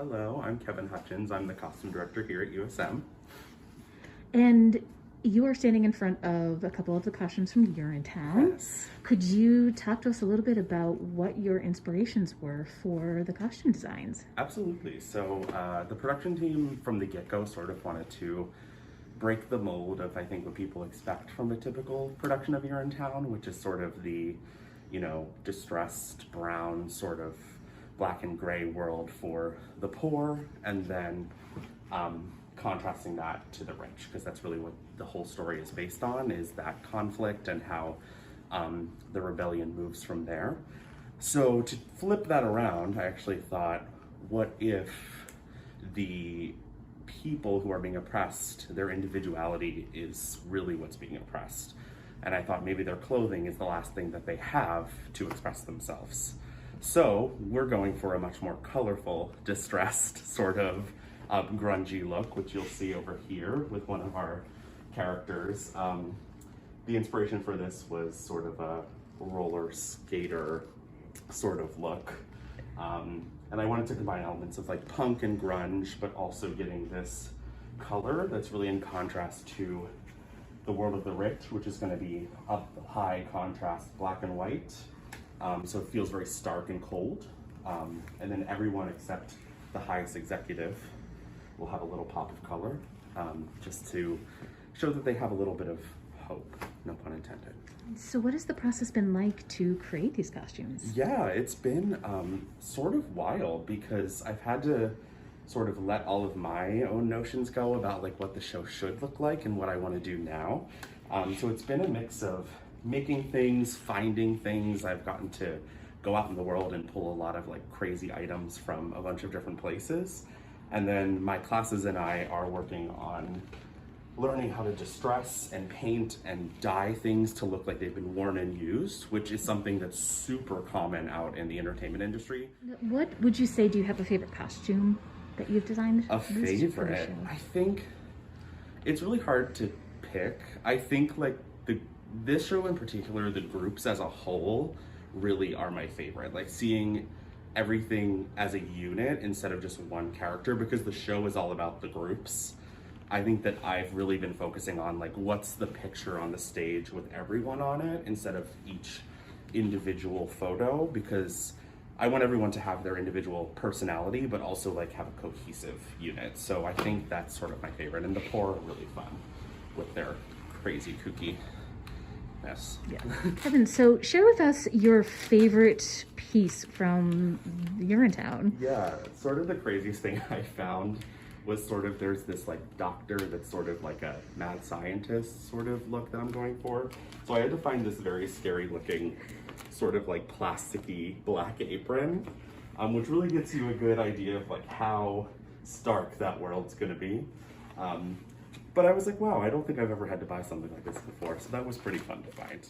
Hello, I'm Kevin Hutchins. I'm the costume director here at USM. And you are standing in front of a couple of the costumes from Urinetown. Yes. Could you talk to us a little bit about what your inspirations were for the costume designs? Absolutely. So the production team from the get-go sort of wanted to break the mold of, I think, what people expect from a typical production of Urinetown, which is sort of the, distressed brown sort of black and gray world for the poor, and then contrasting that to the rich, because that's really what the whole story is based on, is that conflict and how the rebellion moves from there. So to flip that around, I actually thought, what if the people who are being oppressed, their individuality is really what's being oppressed? And I thought maybe their clothing is the last thing that they have to express themselves. So we're going for a much more colorful, distressed sort of grungy look, which you'll see over here with one of our characters. The inspiration for this was sort of a roller skater sort of look. And I wanted to combine elements of like punk and grunge, but also getting this color that's really in contrast to the world of the rich, which is going to be a high contrast black and white. So it feels very stark and cold. And then everyone except the highest executive will have a little pop of color, just to show that they have a little bit of hope, no pun intended. So what has the process been like to create these costumes? Yeah, it's been sort of wild, because I've had to sort of let all of my own notions go about like what the show should look like and what I want to do now. So it's been a mix of making things, finding things. I've gotten to go out in the world and pull a lot of like crazy items from a bunch of different places. And then my classes and I are working on learning how to distress and paint and dye things to look like they've been worn and used, which is something that's super common out in the entertainment industry. What would you say, do you have a favorite costume that you've designed? A favorite? I think it's really hard to pick. I think like this show in particular, the groups as a whole really are my favorite. Like seeing everything as a unit instead of just one character, because the show is all about the groups. I think that I've really been focusing on like what's the picture on the stage with everyone on it instead of each individual photo, because I want everyone to have their individual personality but also like have a cohesive unit. So I think that's sort of my favorite, and the poor are really fun with their crazy kooky mess. Yeah. Kevin, so share with us your favorite piece from Urinetown. Yeah, sort of the craziest thing I found was sort of, there's this like doctor that's sort of like a mad scientist sort of look that I'm going for. So I had to find this very scary looking sort of like plasticky black apron, which really gets you a good idea of like how stark that world's gonna be. But I was like, wow, I don't think I've ever had to buy something like this before, so that was pretty fun to find.